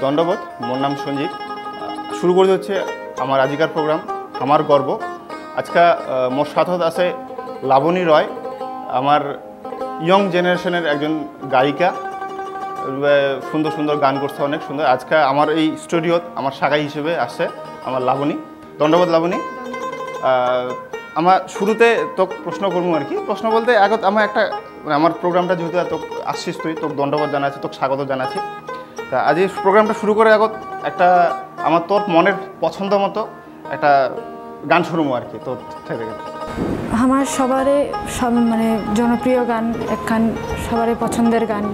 দণ্ডবোধ। মোর নাম সঞ্জিত। শুরু করে হচ্ছে আমার আজিকার প্রোগ্রাম আমার গর্ব। আজকে মোর সাথে আছে লাবণী রয়, আমার ইয়ং জেনারেশনের একজন গায়িকা, সুন্দর সুন্দর গান করছে, অনেক সুন্দর। আজকে আমার এই স্টুডিওত আমার শাখাই হিসেবে আসছে আমার লাবণী। দণ্ডবোধ লাবণী। আমার শুরুতে তোকে প্রশ্ন করবো আর কি। প্রশ্ন বলতে আগত আমার একটা মানে আমার প্রোগ্রামটা যেহেতু তোকে আসছিস তুই, তোকে দণ্ডবোধ জানাচ্ছি, তোকে স্বাগত জানাচ্ছি। তা আজ এই প্রোগ্রামটা শুরু করে আগত একটা আমার তোর মনের পছন্দ মতো একটা গান শুনবো আর কি তোর থেকে। আমার সবারই সব মানে জনপ্রিয় গান একখান, সবারই পছন্দের গান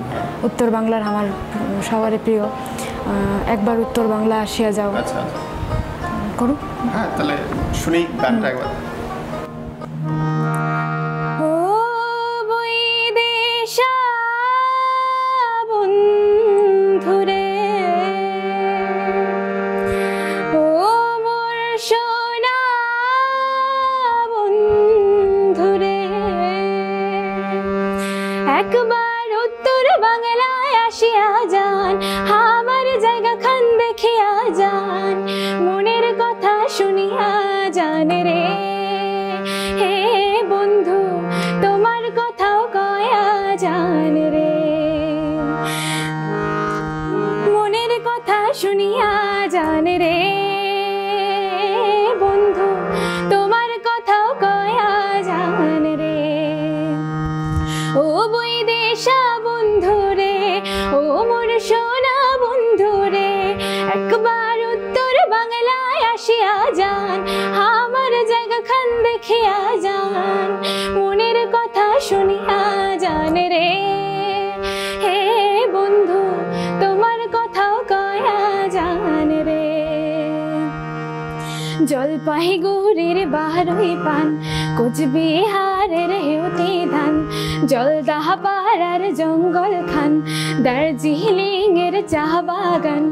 উত্তর বাংলার, আমার সবারই প্রিয় একবার উত্তর বাংলা আসিয়া যাও। আচ্ছা করু। হ্যাঁ, তাহলে শুনি গানটা একবার। একবার উত্তর বাংলায় আসিয়া যান, আমার জায়গা খান দেখিয়া যান, মনের কথা শুনিয়া যান রে। হে বন্ধু তোমার কথাও কয়া যান রে, মনের কথা শুনিয়া যান রে। বন্ধু তোমার কথাও কয়া যান রে। ও বৈদেশা বন্ধু রে, ও মোর সোনা বন্ধু রে, একবার উত্তর বাংলায় আসিয়া যান, আমার জায়গা খান দেখিয়া যান, মনের কথা শুনিয়া যান রে। হে বন্ধু তোমার কথাও কয়া যান রে। জলপাইগুড়ির বারুই পান, কোচবিহারের হেউতি ধান, জলদাহা পাড়ার জঙ্গল খান, দার্জিলিং এর চা বাগান,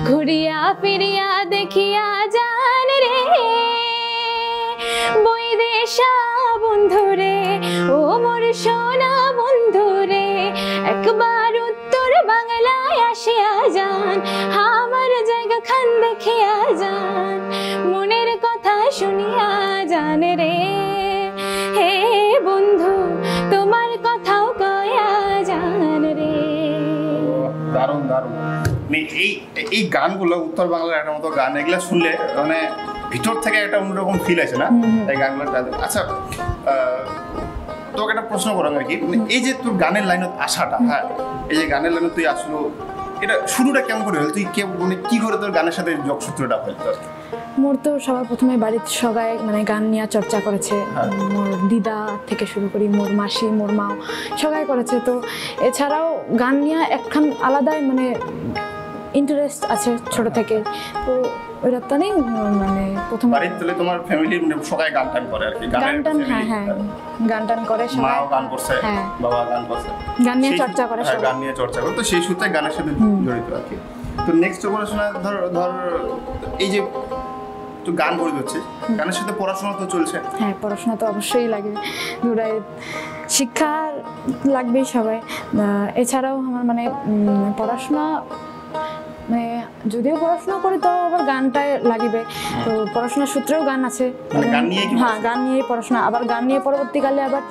ঘুরিয়া ফিরিয়া দেখিয়া যান রে। বৈদেশা বন্ধু রে, ও মোর সোনা বন্ধু রে, একবার উত্তর বাংলায় আসিয়া যান, আমার জায়গা খান দেখিয়া যান, মনের কথা শুনিয়া যান রে। হে বন্ধু তোমার কথাও কয়া যান রে। দারুণ দারুণ। এই গানগুলো উত্তর বাংলার একটা মতো গান, এগুলো শুনলে মানে ভিতর থেকে একটা অন্যরকম ফিল আছে না এই গানগুলো। আচ্ছা, তোকে একটা প্রশ্ন করাম আর কি। এই যে তোর গানের লাইনত আসাটা, হ্যাঁ, এই যে গানের লাইনত তুই আসলো, এটা শুরুটা কেমন করে হল? তুই মানে কি করে তোর গানের সাথে যোগসূত্রটা হল তোর? মোর তো সবার প্রথমে বাড়ির সবাই মানে গান নিয়ে চর্চা করেছে। মোর দিদা থেকে শুরু করি, মোর মাসি, মোর মা সবাই করেছে। তো এছাড়াও গান নিয়ে একখান আলাদাই মানে ইন্টারেস্ট আছে ছোট থেকে। তো ওইটা তো নেই মানে প্রথম বাড়িতে তোমার ফ্যামিলির সবাই গান টান করে আর কি। গান টান, হ্যাঁ হ্যাঁ, গান টান করে, মাও গান করছে, বাবা গান করছে, গান নিয়ে চর্চা করে, গান নিয়ে চর্চা করে। তো সেই সূত্রে গানের সাথে জড়িত আর কি। তো নেক্সট পড়াশোনা ধর এই যে তো গান করে দিচ্ছে, গানের সাথে পড়াশোনা তো চলছে। হ্যাঁ, পড়াশোনা তো অবশ্যই লাগে, শিক্ষা লাগবেই সবাই। এছাড়াও আমার মানে পড়াশোনা মানে যদিও পড়াশোনা করি তো আবার গানটাই লাগিবে। তো পড়াশোনার সূত্রেও গান আছে, হ্যাঁ, গান নিয়ে পড়াশোনা, আবার গান নিয়ে পরবর্তীকালে আবার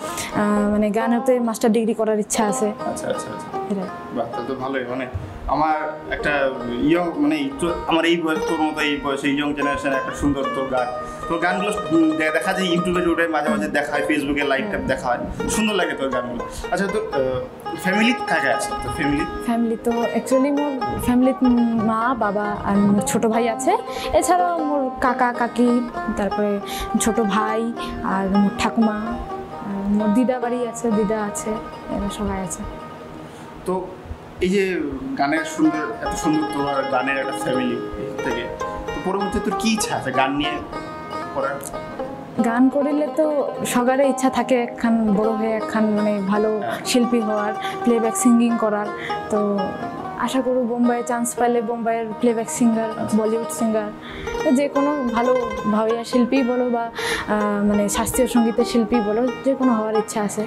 মানে গানেতে মাস্টার ডিগ্রি করার ইচ্ছা আছে। আচ্ছা আচ্ছা আচ্ছা, বাহ, তো ভালোই। মানে আমার একটা ইয়ং মানে আমার এই বয়স, তোর মতো এই বয়সে ইয়ং জেনারেশনের একটা সুন্দর তোর গান, তোর গানগুলো দেখা যায় ইউটিউবে উঠে, মাঝে মাঝে দেখা হয়, ফেসবুকে লাইভ টাইপ দেখা হয়, সুন্দর লাগে তোর গানগুলো। আচ্ছা, তোর ফ্যামিলি কাকে আছে? তো ফ্যামিলি তো অ্যাকচুয়ালি মোর ফ্যামিলিত মা, বাবা আর মোর ছোটো ভাই আছে। এছাড়াও মোর কাকা কাকি, তারপরে ছোট ভাই আর মোর ঠাকুমা, আর মোর দিদা বাড়ি আছে, দিদা আছে, এরা সবাই আছে। তো এই যে গানের সুন্দর, এত সুন্দর তোমার গানের একটা ফ্যামিলি থেকে, পরবর্তীতে তোর কি ইচ্ছা আছে গান নিয়ে করার? গান করিলে তো সবারই ইচ্ছা থাকে একখান বড় হয়ে একখান মানে ভালো শিল্পী হওয়ার, প্লেব্যাক সিঙ্গিং করার। তো আশা করব বোম্বাইয়ে চান্স পাইলে বোম্বাইয়ের প্লেব্যাক সিঙ্গার, বলিউড সিঙ্গার, যে কোনো ভালো ভাবিয়া শিল্পী বলো বা মানে শাস্ত্রীয় সঙ্গীতের শিল্পী বলো, যে কোনো হওয়ার ইচ্ছা আছে।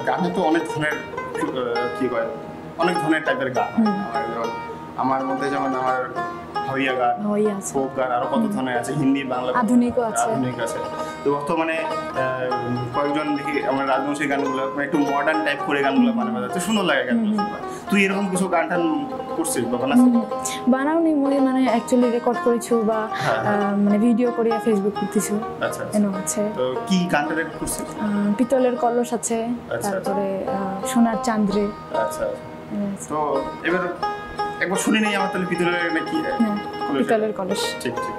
গানে তো অনেক ধরনের কি কয়, অনেক ধরনের টাইপের গান। আমার মধ্যে যেমন আমার হইয়া গান, হইয়া আছে। ফোক গান, আরো কত ধরনের আছে, হিন্দি বাংলা আধুনিকও আছে। আধুনিক আছে। তো বর্তমানে কয়েকজন দেখি আমার রাজবংশী গানগুলো মানে একটু মডার্ন টাইপ করে গানগুলো বানাতে সুন্দর লাগে গানগুলো। তুই এরকম কিছু গান টান করছিস বা বানাচ্ছিস? বানাওনি মই মানে অ্যাকচুয়ালি রেকর্ড করেছো বা মানে ভিডিও করে ফেসবুক করতেছো। আচ্ছা এনো আছে। তো কি গানটা রেকর্ড করছিস? পিতলের কলস আছে, তারপরে সোনার চাঁদরে। আচ্ছা তো এবার একবার শুনে নেই আমার তাহলে পিতলের নাকি পিতলের কলস। ঠিক ঠিক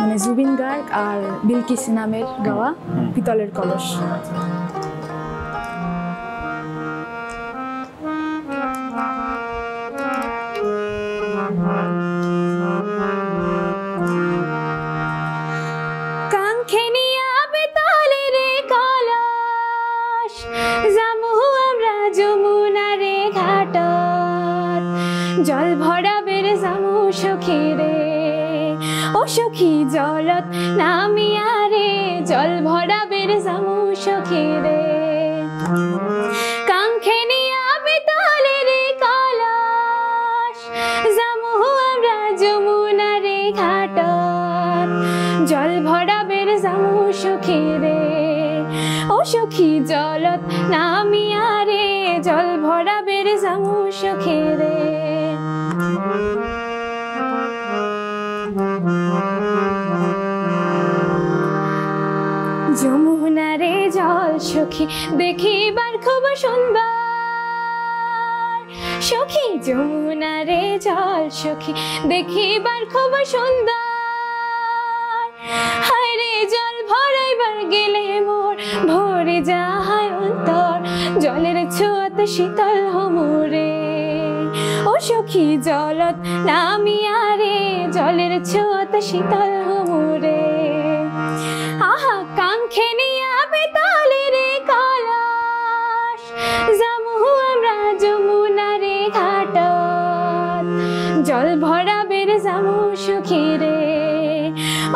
মানে জুবিন গার্গ আর বিলকিস নামের গাওয়া পিতলের কলস। কাঙ্ক্ষেনিয়া পিতলের কলস যামু আমরা যমুনারে ঘাটত জল ভরাবের যামু সখী রে ও সখী জলত নামিয়া রে জল ভরাবের যামু সখী রে কাঙ্ক্ষেনিয়া পিতলের কলস যামু আমরা যমুনারে ঘাটত জল ভরাবের যামু সখী রে ও সখী জলত নামিয়া রে জল ভরাবের যামু সখী রে যমুনারে জল সখী দেখিবার খুব সুন্দর সখী যমুনারে জল সখী দেখিবার খুব সুন্দর হায় রে জল ভরাইবার গেলে মোর ভরে যায় অন্তর জলের ছোঁয়াতে শীতল হমুরে ও সখী জলত নামিয়া রে জলের ছোঁয়াতে শীতল হমুরে আহা কাঙ্ক্ষেনিয়া পিতলের কলস যামু আমরা যমুনারে ঘাটত জল ভরাবের যামু সখী রে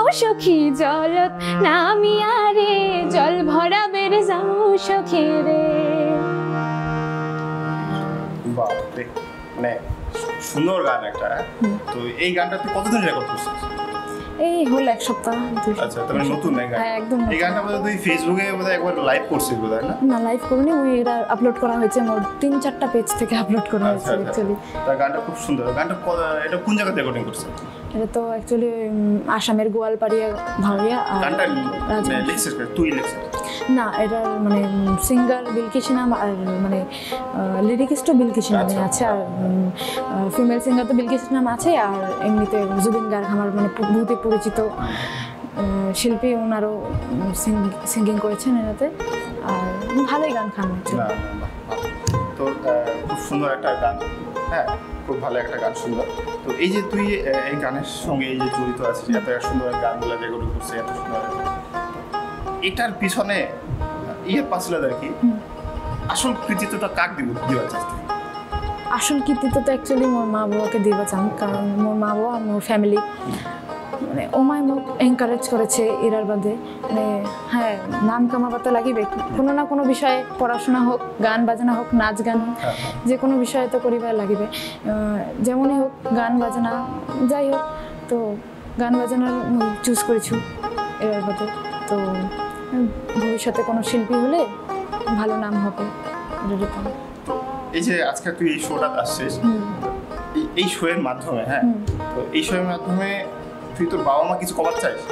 ও সখী জলত নামিয়া রে জল ভরাবের যামু সখী রে বাপরে মানে সুন্দর গান একটা। তো এই গানটা তুই কতদিন রেকর্ড করছিস? এই হল এক সপ্তাহ। আচ্ছা তার মানে নতুন এই গান? হ্যাঁ একদম। এই গানটা বোধহয় তুই ফেসবুকে বোধহয় একবার লাইভ করছিস বোধহয় না? না লাইভ করিনি, ওই এটা আপলোড করা হয়েছে মোর 3-4টা পেজ থেকে আপলোড করা হয়েছে অ্যাকচুয়ালি। তার গানটা খুব সুন্দর। গানটা এটা কোন জায়গাতে রেকর্ডিং করছিস? এটা তো অ্যাকচুয়ালি আসামের গোয়ালপাড়িয়া ভাওয়া আর গানটা লিখছিস তুই লিখছিস? না এটা মানে সিঙ্গার বিলকিস নাম আর মানে লিরিকিস্টও বিলকিস নামে আছে আর ফিমেল সিঙ্গার তো বিলকিস নাম আছে আর এমনিতে জুবিন গার্গ আমার মানে বহুত পরিচিত শিল্পী, ওনারও সিঙ্গিং করেছেন এটাতে আর ভালোই গান খান। তো খুব সুন্দর একটা গান, হ্যাঁ খুব ভালো একটা গান, সুন্দর। তো এই যে তুই এই গানের সঙ্গে এই যে জড়িত আছিস, এত সুন্দর গানগুলো রেকর্ড করছে, এত সুন্দর, এটার পিছনে পাচ্ছিল আর কি আসল কৃতিত্বটা কাক দিবার চাচ্ছি? আসল কৃতিত্ব তো অ্যাকচুয়ালি মোর মা বাবাকে দিবা চান, কারণ মোর মা বাবা মোর ফ্যামিলি মানে ওমায় মোক এনকারেজ করেছে এরার বাদে মানে হ্যাঁ নাম কামাবাতে লাগিবে কোনো না কোনো বিষয়ে, পড়াশোনা হোক, গান বাজনা হোক, নাচ গান হোক, যে কোনো বিষয়ে তো করিবার লাগিবে, যেমনই হোক গান বাজনা যাই হোক। তো গান বাজনার চুজ করেছি এরার বাদে। তো ভবিষ্যতে কোনো শিল্পী হলে ভালো নাম হবে। এই যে আজকে তুই এই শোটা আসছিস, এই শোয়ের মাধ্যমে, হ্যাঁ তো এই শোয়ের মাধ্যমে তুই তোর বাবা মা কিছু কবার চাইস?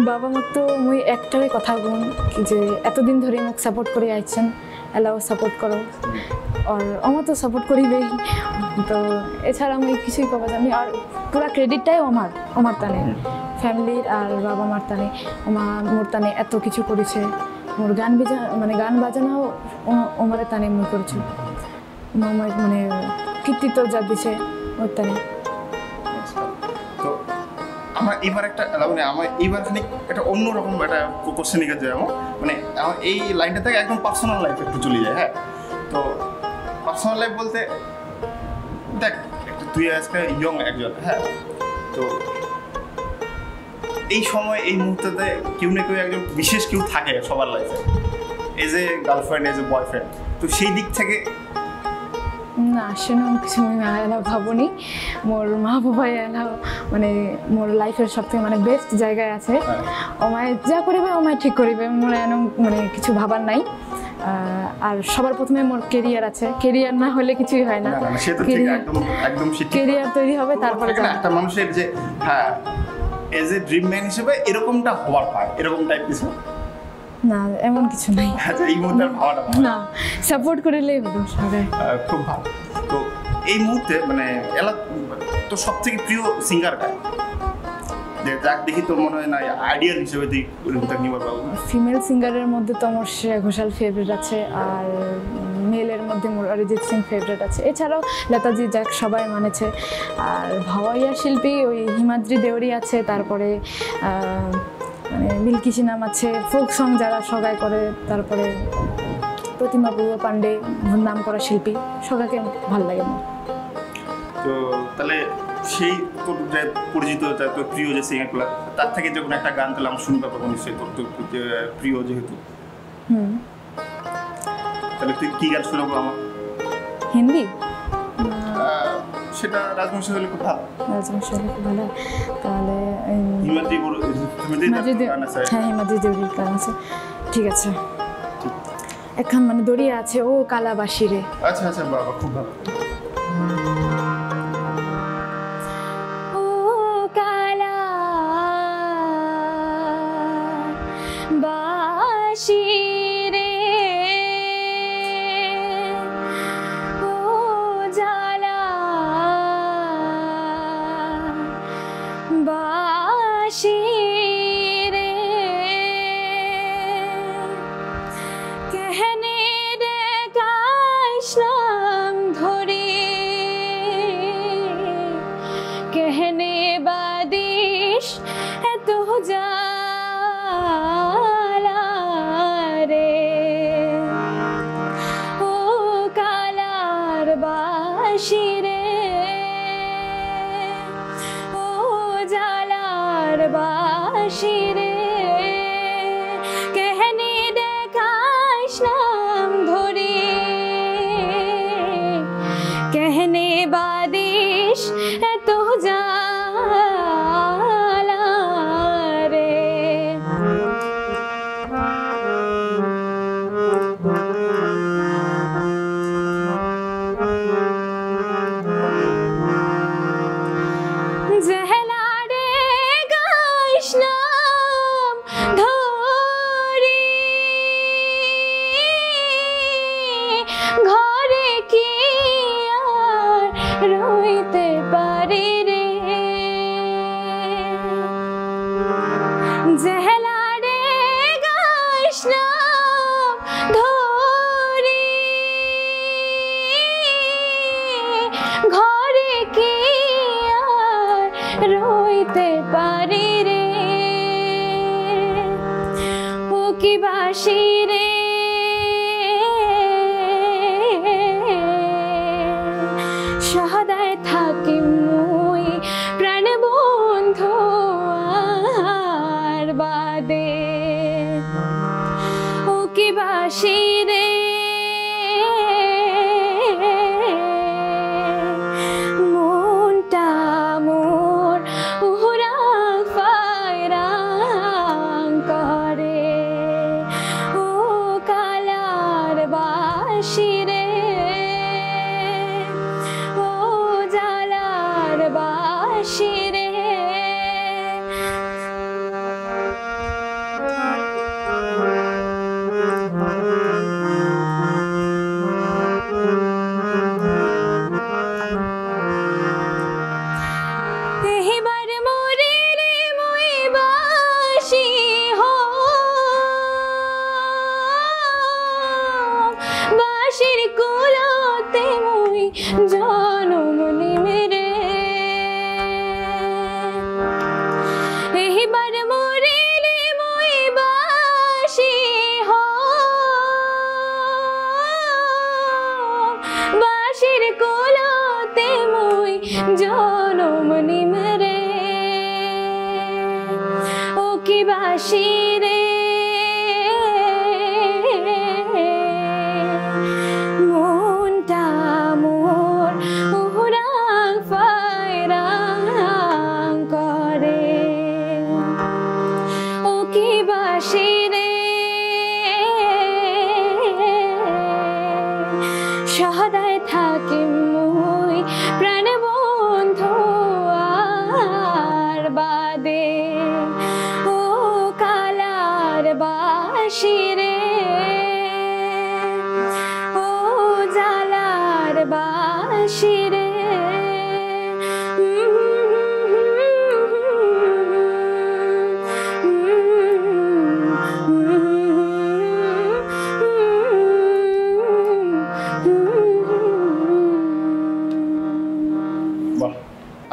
বাবা মা তো মুই একটাই কথা বল যে এতদিন ধরে মোক সাপোর্ট করে আইছেন, এলাও সাপোর্ট করো আর আমার তো সাপোর্ট করিবেই। তো এছাড়া আমি কিছুই কবা জানি আর পুরা ক্রেডিটটাই আমার টানে, ফ্যামিলির আর বাবা মার টানে। মোর টানে এত কিছু করেছে, মোর গান বাজানাও ওমারে টানে মুই করেছি, মানে কৃতিত্ব যা দিছে ওর টানে। তো আমার এবার একটা মানে আমার এইবার খানিক একটা অন্যরকম একটা কোশ্চেন নিয়ে যায় মানে আমার এই লাইনটা থেকে একদম পার্সোনাল লাইফ একটু চলে যায়। হ্যাঁ তো পার্সোনাল লাইফ বলতে দেখ তুই আজকে ইয়ং একজন, হ্যাঁ তো এই সময় এই মুহূর্তে কেউ না কেউ একজন বিশেষ কেউ থাকে সবার লাইফে, as a girlfriend, as a boyfriend. তো সেই দিক থেকে না সেরকম কিছু আমি এলাও ভাবনি মোর মা বাবাই এলাও মানে মোর লাইফের সবথেকে মানে বেস্ট জায়গায় আছে ওমায় যা করিবে ওমায় ঠিক করিবে মোর এরকম মানে কিছু ভাবার নাই আর সবার প্রথমে মোর কেরিয়ার আছে কেরিয়ার না হলে কিছুই হয় না কেরিয়ার তৈরি হবে তারপরে একটা মানুষের যে হ্যাঁ এজ এ ড্রিম ম্যান হিসেবে এরকমটা হওয়ার হয় এরকম টাইপ কিছু না এমন কিছু নাই আচ্ছা এই মুহূর্তে ভাবাটা না সাপোর্ট করলেই হলো সবাই খুব ভালো তো এই মুহূর্তে মানে এলা তো সবথেকে প্রিয় সিঙ্গার কার যে যাক দেখি তোর মনে হয় না আইডিয়াল হিসেবে তুই নিবার পাবো ফিমেল সিঙ্গারের মধ্যে তো আমার শ্রেয়া ঘোষাল ফেভারিট আছে আর মেলের মধ্যে মোর অরিজিৎ সিং ফেভারিট আছে এছাড়াও লতাজি যাক সবাই মানেছে আর ভাওয়াইয়া শিল্পী ওই হিমাদ্রি দেওরি আছে তারপরে মানে বিলকিসি নাম আছে ফোক সং যারা সবাই করে তারপরে প্রতিমা পূর্ব পাণ্ডে নাম করা শিল্পী সবাইকে ভালো লাগে আমার তো তাহলে সেই তোর যে পরিচিত তোর প্রিয় যে সিঙ্গারগুলো তার থেকে যখন একটা গান তাহলে আমি শুনতে পাবো নিশ্চয়ই তোর তোর প্রিয় যেহেতু তাহলে তুই কি গান শোনাবো আমার হিন্দি সেটা রাজবংশী হলে খুব ভালো রাজবংশী হলে খুব ভালো তাহলে হ্যাঁ হিমাদ্রি দেওরির গান আছে ঠিক আছে এখন মানে দড়িয়ে আছে ও কালাবাসী রে আচ্ছা আচ্ছা বাবা খুব ভালো বাসি রে ও জালা বাসি রে कहने रे काइस्लाम धरे कहने बादिश तो जा বাসিরে ও জালার বাসিরে কেহনে দেখাইস নাম ধরে কেহনে বাদিস এত জালা রে রইতে পারি রে ও কি বাসি রে সদায় থাকি মুই প্রাণ বন্ধু আর বাদে ও কি বাসি রে জনমনি মেরে এবার মরিলে মই বাসি বাসির কোলতে মই জনমনি মেরে ও কি বাসি রে মনটা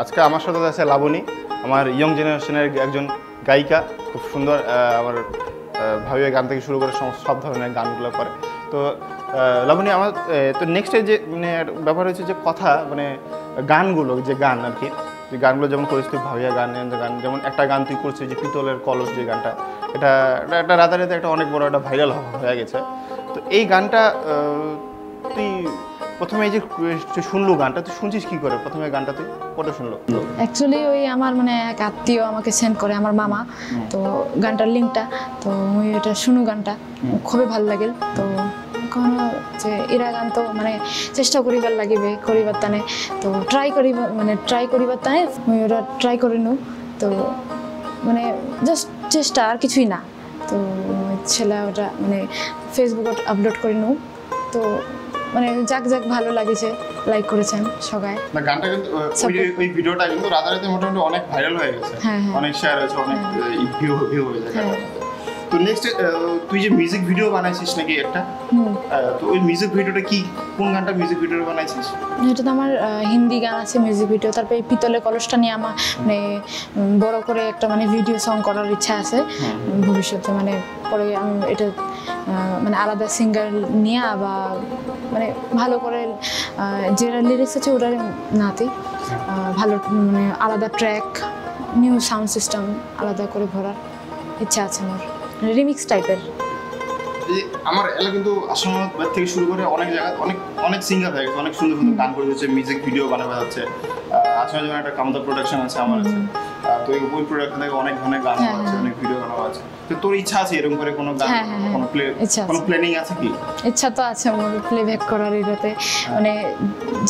আজকে আমার সাথে আছে লাবণী, আমার ইয়ং জেনারেশনের একজন গায়িকা, খুব সুন্দর আমার ভাবিয়া গান থেকে শুরু করে সব ধরনের গানগুলো করে। তো লাবণী, আমার তো নেক্সটে যে মানে ব্যাপার হচ্ছে যে কথা মানে গানগুলো, যে গান আর কি, যে গানগুলো যেমন করিস তুই ভাবিয়া গান, যেমন একটা গান তুই করছিস যে পিতলের কলস, যে গানটা এটা একটা রাতারাতি একটা অনেক বড় একটা ভাইরাল হয়ে গেছে। তো এই গানটা তুই প্রথমে এই যে শুনলো গানটা, তুই শুনছিস কি করে? প্রথমে গানটা তুই কোথায় শুনলো? অ্যাকচুয়ালি ওই আমার মানে এক আত্মীয় আমাকে সেন্ড করে, আমার মামা, তো গানটার লিঙ্কটা, তো ওই এটা শুনু গানটা খুবই ভালো লাগিল। তো কোনো যে এরা গান তো মানে চেষ্টা করিবার লাগিবে করিবার টানে, তো ট্রাই করিবার টানে মুই ওটা ট্রাই করে নু। তো মানে জাস্ট চেষ্টা, আর কিছুই না। তো ছেলে ওটা মানে ফেসবুকত আপলোড করে নু, তো মানে যাক ভালো লাগেছে, লাইক করেছেন সবাই। না, গানটা কিন্তু ওই ভিডিওটা কিন্তু রাতারাতি মোটামুটি অনেক ভাইরাল হয়ে গেছে, অনেক শেয়ার হয়েছে, অনেক ভিউ হয়ে যায়। তো নেক্সট তুই যে মিউজিক ভিডিও বানাইছিস নাকি একটা, তো ওই মিউজিক ভিডিওটা কি, কোন গানটা মিউজিক ভিডিও বানাইছিস? এটা তো আমার হিন্দি গান আছে মিউজিক ভিডিও। তারপরে পিতলের কলসটা নিয়ে আমার মানে বড় করে একটা মানে ভিডিও সং করার ইচ্ছা আছে ভবিষ্যতে। মানে পরে আমি এটা মানে আলাদা সিঙ্গার নিয়ে বা মানে ভালো করে যেটা লিরিক্স আছে ওটার নাতে ভালো মানে আলাদা ট্র্যাক, নিউ সাউন্ড সিস্টেম আলাদা করে ভরার ইচ্ছা আছে আমার, রিমিক্স টাইপের। আমার এলাকা কিন্তু আসামাবাদ থেকে শুরু করে অনেক জায়গায় অনেক সিঙ্গার হয়ে গেছে, অনেক সুন্দর সুন্দর গান করে দিচ্ছে, মিউজিক ভিডিও বানানো যাচ্ছে। আসামে যেমন একটা কামতা প্রোডাকশন আছে আমার আছে, তো ওই প্রোডাকশন থেকে অনেক ধরনের গান আছে, অনেক ভিডিও বানানো আছে। তো তোর ইচ্ছা আছে এরকম করে কোনো গান, কোনো প্ল্যানিং আছে কি? ইচ্ছা তো আছে আমার প্লেব্যাক করার। এটাতে মানে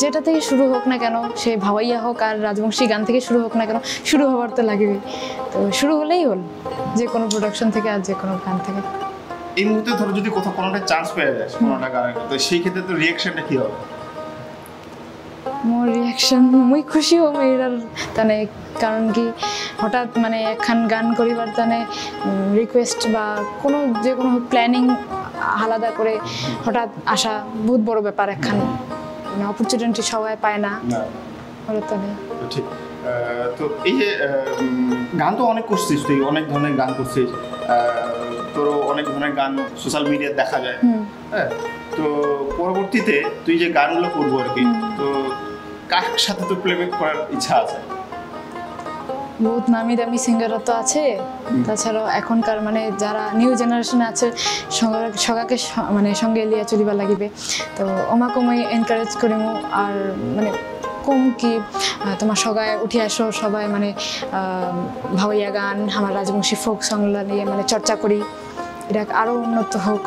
যেটা থেকে শুরু হোক না কেন, সে ভাওয়াইয়া হোক আর রাজবংশী গান থেকে শুরু হোক না কেন, শুরু হবার তো লাগবে। তো শুরু হলেই হল, যে কোনো প্রোডাকশন থেকে আর যে কোনো গান থেকে। এই মুহূর্তে ধরো যদি কোথাও কোনোটা চান্স পেয়ে যায় কোনোটা গানের, তো সেই ক্ষেত্রে তো রিয়াকশনটা কি হবে? মোর রিয়াকশন মুই খুশি হব এটার তানে, কারণ কি হঠাৎ মানে একখান গান করিবার তানে রিকোয়েস্ট বা কোনো যে কোনো প্ল্যানিং আলাদা করে হঠাৎ আসা বহুত বড় ব্যাপার। একখান মানে অপরচুনিটি সবাই পায় না, ওরা তানে। ঠিক। তো এই যে গান তো অনেক করছিস তুই, অনেক ধরনের গান করছিস, তোরও অনেক ধরনের গান সোশ্যাল মিডিয়ায় দেখা যায়, হ্যাঁ। তো পরবর্তীতে তুই যে গানগুলো করবো আর কি, তো কার সাথে তো প্লেব্যাক করার ইচ্ছা আছে? বহুত নামি দামি সিঙ্গাররা তো আছে, তাছাড়াও এখনকার মানে যারা নিউ জেনারেশনে আছে সগাকে মানে সঙ্গে লিয়া চলিবার লাগিবে। তো ওমাকে মই এনকারেজ করিমু, আর মানে কম কি তোমার সগায় উঠে আসো সবাই, মানে ভাওয়াইয়া গান, আমার রাজবংশী ফোক সংগুলা নিয়ে মানে চর্চা করি, এটা আরো উন্নত হোক।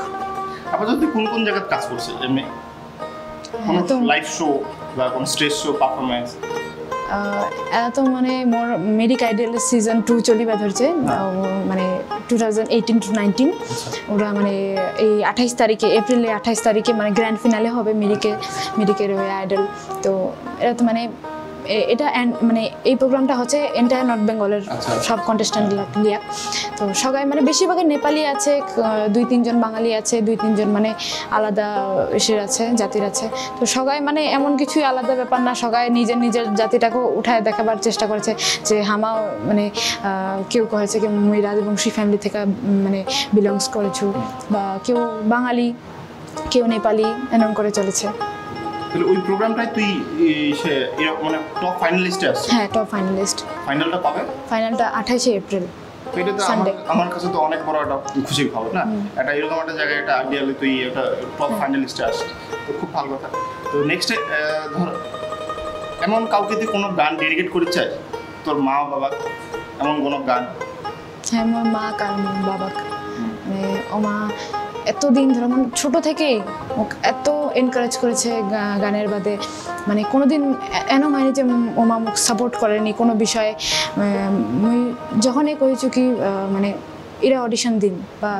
আপাতত তুই কোন জায়গায় কাজ করছিস এমনি, কোনো লাইভ শো বা কোনো স্টেজ শো পারফরম্যান্স? এরা তো মানে মোর মেডিক আইডল সিজন 2 চলিবা ধরছে, মানে 2018-19। ওরা মানে এই 28 তারিখে, এপ্রিলে 28 তারিখে মানে গ্র্যান্ড ফিনালে হবে মেডিকের আইডল। তো এরা তো মানে এটা মানে এই প্রোগ্রামটা হচ্ছে এন্টায়ার নর্থ বেঙ্গলের সব কন্টেস্ট্যান্ট লিয়া। তো সবাই মানে বেশিরভাগই নেপালি আছে, 2-3 জন বাঙালি আছে, 2-3 জন মানে আলাদা এসের আছে, জাতির আছে। তো সবাই মানে এমন কিছুই আলাদা ব্যাপার না, সবাই নিজের জাতিটাকে উঠায় দেখাবার চেষ্টা করেছে যে হামাও মানে কেউ কহেছে কি মুই রাজবংশী ফ্যামিলি থেকে মানে বিলংস করেছু, বা কেউ বাঙালি, কেউ নেপালি, এমন করে চলেছে। তাহলে ওই প্রোগ্রামটাই তুই মানে টপ ফাইনালিস্টে আসছিস? হ্যাঁ, টপ ফাইনালিস্ট। ফাইনালটা কবে? ফাইনালটা 28 এপ্রিল। তো এটা তো আমার কাছে তো অনেক বড় একটা খুশির খবর না, একটা এরকম একটা জায়গায় একটা আইডিয়ালি তুই একটা টপ ফাইনালিস্টে আসছিস, তো খুব ভালো কথা। তো নেক্সটে ধর এমন কাউকে তুই কোনো গান ডেডিকেট করতে চাই, তোর মা বাবা, এমন কোনো গান? হ্যাঁ, আমার মা কারণ বাবাকে মানে ও মা এতদিন ধরে মানে ছোটো থেকেই এত এনকারেজ করেছে গানের বাদে, মানে কোনোদিন এনো হয়নি যে ও মা মুখ সাপোর্ট করেনি কোনো বিষয়ে। মুই যখনই কইছো কি মানে এরা অডিশন দিন বা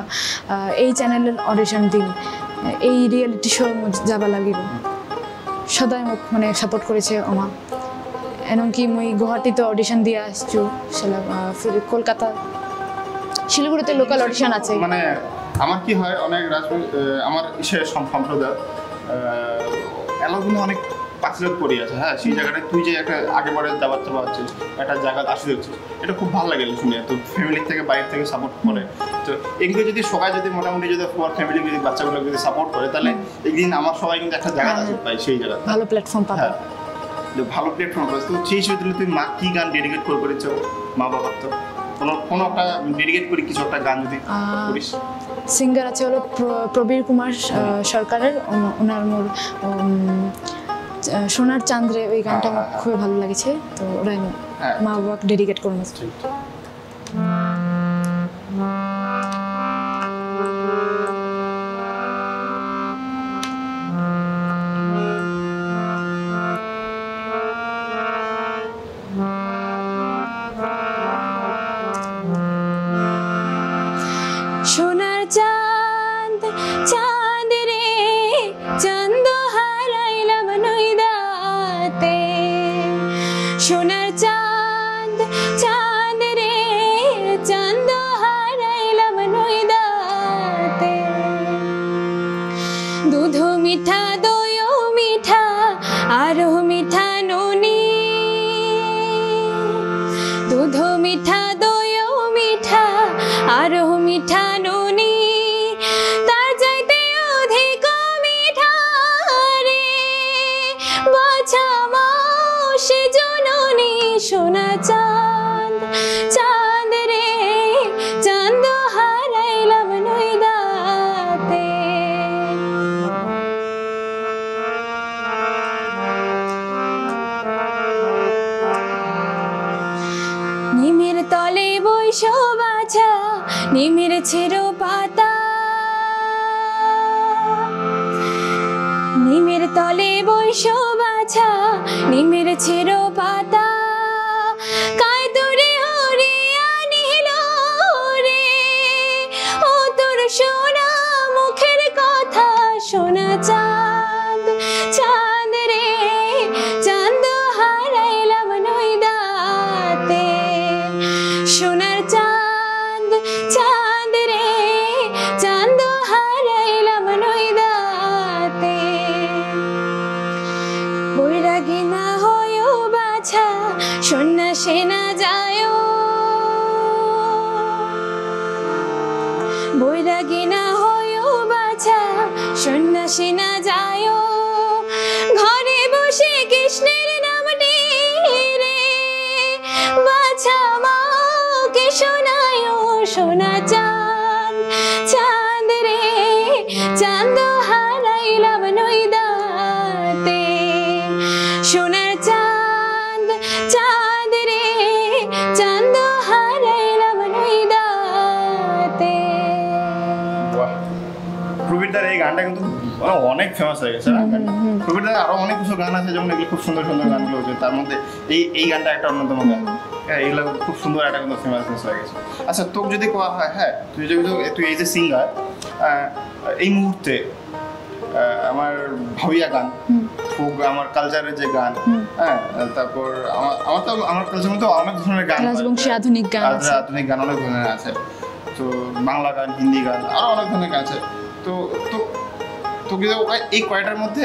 এই চ্যানেলের অডিশন দিন, এই রিয়েলিটি শো যাবা লাগিব, সদাই মোক মানে সাপোর্ট করেছে ও মা। এমনকি মুই গুয়াহাটিতে অডিশন দিয়ে আসছো, কলকাতা, শিলিগুড়িতে লোকাল অডিশন আছে। মানে আমার কি হয়, অনেক আমার সম্প্রদায় এলাকাগুলো অনেক পাঁচিলত পড়ে আছে, হ্যাঁ সেই জায়গাটায় তুই যে একটা আগে পরে যাবার চাপা হচ্ছিস, একটা জায়গা আসতে হচ্ছিস, এটা খুব ভালো লাগে শুনে। তো ফ্যামিলির থেকে বাইরে থেকে সাপোর্ট করে, তো এগুলো যদি সবাই যদি মোটামুটি যদি তোমার ফ্যামিলি যদি বাচ্চাগুলো যদি সাপোর্ট করে, তাহলে একদিন আমার সবাই কিন্তু একটা জায়গা আসবে পাই, সেই জায়গা ভালো প্ল্যাটফর্ম পাবে। হ্যাঁ, তো ভালো প্ল্যাটফর্ম পাবে। তো সেই হিসেবে তুই মা কি গান ডেডিকেট করেছো মা বাবার? তো কোনো একটা ডেডিকেট করি কিছু একটা গান যদি করিস। সিঙ্গার আছে হলো প্রবীর কুমার সরকারের, ওনার মোর সোনার চাঁদরে, ওই গানটা আমার খুবই ভালো লাগছে, তো ওরাই মা বাবাকে ডেডিকেট করবো। সোনার চাঁদ চাঁদ রে চাঁদ হারাইলাম নইদাতে, সোনার চাঁদ চাঁদ রে চাঁদ হারাইলাম নইদাতে, দুধ মিঠা দই মিঠা আরো মিঠা নুনি, দুধ মিঠা দই মিঠা আরো মিঠা নুনি, তার চাইতে অধিক মিঠা রে বাছা সে জননী, সোনা চাঁদ চাঁদ রে চাঁদ হারাইলাম নইদাতে। নিমের তলে বৈশ বাছা নিমের ছেড়ো পাতা, নিমের তলে বৈশ বাছা নিমের ছেড়ো পাতা, কায় তোরে হরিয়া নিল রে ও তোর সোনা মুখের কথা, সোনা চাঁদ চাঁদ রে চাঁদ হারাইলাম নইদাতে, সোনার চাঁদ চাঁদ রে চাঁদ হারাইলাম নইদাতে, বৈরাগী না হয়ো বাছা সন্ন্যাসে না যায়ও, বৈরাগী না হয়ো বাছা সন্ন্যাসী না যায়ও, ঘরে বসে কৃষ্ণের নামটি রে বাছা মাকে শোনায়ও, সোনা চাঁদ চাঁদ রে চাঁদ হারাইলাম নইদাতে, সোনার চাঁদ চাঁদ রে চাঁদ হারাইলাম নইদাতে। প্রবীরদার এই গানটা কিন্তু অনেক ফেমাস হয়ে গেছে। প্রবীরদার আরো অনেক কিছু গান আছে, যেমন এগুলো খুব সুন্দর সুন্দর গানগুলো হচ্ছে, তার মধ্যে এই গানটা একটা অন্যতম গান। হ্যাঁ, এগুলো খুব সুন্দর একটা কিন্তু ফেমাসনেস হয়ে গেছে। আচ্ছা, তোকে যদি কোয়া হয়, হ্যাঁ তুই এই যে সিঙ্গার, এই মুহূর্তে আমার ভাবিয়া গান, ফোক আমার কালচারের যে গান, হ্যাঁ তারপর আমার কালচার মধ্যে অনেক ধরনের গান, রাজবংশী আধুনিক গান আছে, আধুনিক গান অনেক ধরনের আছে, তো বাংলা গান, হিন্দি গান, আরো অনেক ধরনের গান আছে। তো তোকে এই কয়টার মধ্যে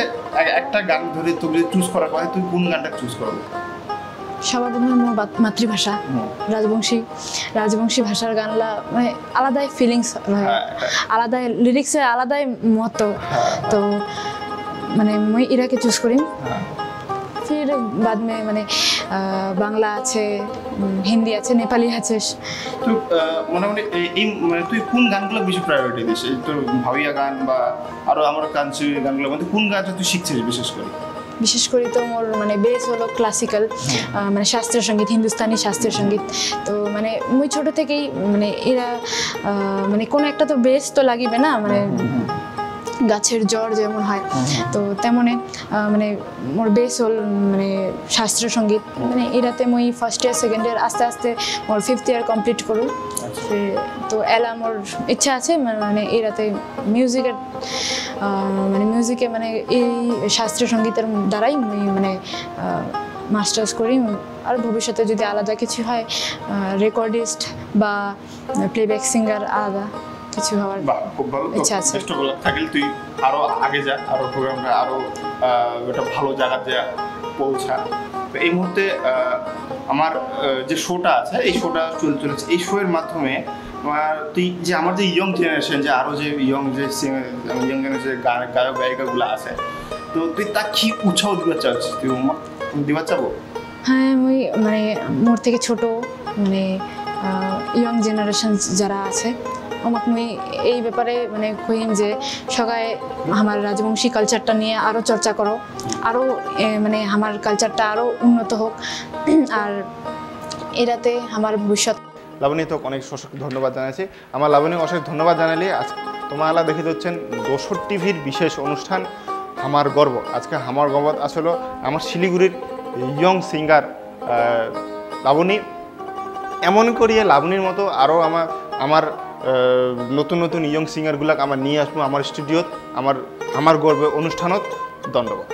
একটা গান ধরে তোকে যদি চুজ করা হয়, তুই কোন গানটা চুজ করবি? সবার প্রথমে মোর মাতৃভাষা রাজবংশী ভাষার গানলা মানে আলাদাই ফিলিংস, আলাদাই লিরিক্সে আলাদাই মতো, তো মানে মই ইরাকে চুজ করি। ফির বাদ মে মানে বাংলা আছে, হিন্দি আছে, নেপালি আছে। তো মোটামুটি এই মানে তুই কোন গানগুলো বেশি প্রায়োরিটি দিস? তোর ভাবিয়া গান বা আরো আমার কাঞ্চি গানগুলোর মধ্যে কোন গানটা তুই শিখছিস বিশেষ করে? তো মোর মানে বেস হলো ক্লাসিক্যাল, মানে শাস্ত্রীয় সঙ্গীত, হিন্দুস্তানি শাস্ত্রীয় সঙ্গীত। তো মানে মুই ছোট থেকেই মানে এরা মানে কোনো একটা তো বেস তো লাগিবে না, মানে গাছের জ্বর যেমন হয়, তো তেমনে মানে মোর বেস হল মানে শাস্ত্রীয় সঙ্গীত। মানে এরাতে মই ফার্স্ট ইয়ার সেকেন্ড ইয়ার আস্তে আস্তে মোর 5th ইয়ার কমপ্লিট করুন। তো এলা মোর ইচ্ছা আছে মানে এরাতে মিউজিকের মিউজিকে মানে এই শাস্ত্রীয় সঙ্গীতের দ্বারাই মানে মাস্টার্স করি। আর ভবিষ্যতে যদি আলাদা কিছু হয়, রেকর্ডিস্ট বা প্লেব্যাক সিঙ্গার আলাদা কিছু হওয়ার খুব ভালো ইচ্ছা আছে। তুই আরও আগে যা, আরও প্রোগ্রামটা আরও একটা ভালো জায়গায় যা পৌঁছা। তো এই মুহূর্তে আমার যে শোটা আছে, এই শোটা চলেছে। এই শোয়ের মাধ্যমে তুই যে আমার যে ইয়ং জেনারেশন, যে আরও যে ইয়ং জেনারেশনের গায়ক গায়িকাগুলো আছে, তো তুই তা কি উৎসাহ দিবার চাচ্ছিস? তুই দিবার চাবো? হ্যাঁ, আমি মানে মোর থেকে ছোট মানে ইয়ং জেনারেশন যারা আছে আমাকে মুই এই ব্যাপারে মানে কইম যে সবাই আমার রাজবংশী কালচারটা নিয়ে আরও চর্চা করো, আরও মানে আমার কালচারটা আরও উন্নত হোক, আর এরাতে আমার ভবিষ্যৎ। লাবণী, তোকে অনেক ধন্যবাদ জানাচ্ছি। আমার লাবণী অশেষ ধন্যবাদ জানালি। আজ তোমারা দেখে যাচ্ছেন দোসর টিভির বিশেষ অনুষ্ঠান আমার গর্ব। আজকে আমার গর্ব আসলে আমার শিলিগুড়ির ইয়ং সিঙ্গার লাবণী। এমন করিয়ে লাবণীর মতো আরও আমার নতুন নতুন ইয়ং সিঙ্গারগুলাক আমার নিয়ে আসবো আমার স্টুডিওত, আমার গর্ব অনুষ্ঠানত। ধন্যবাদ।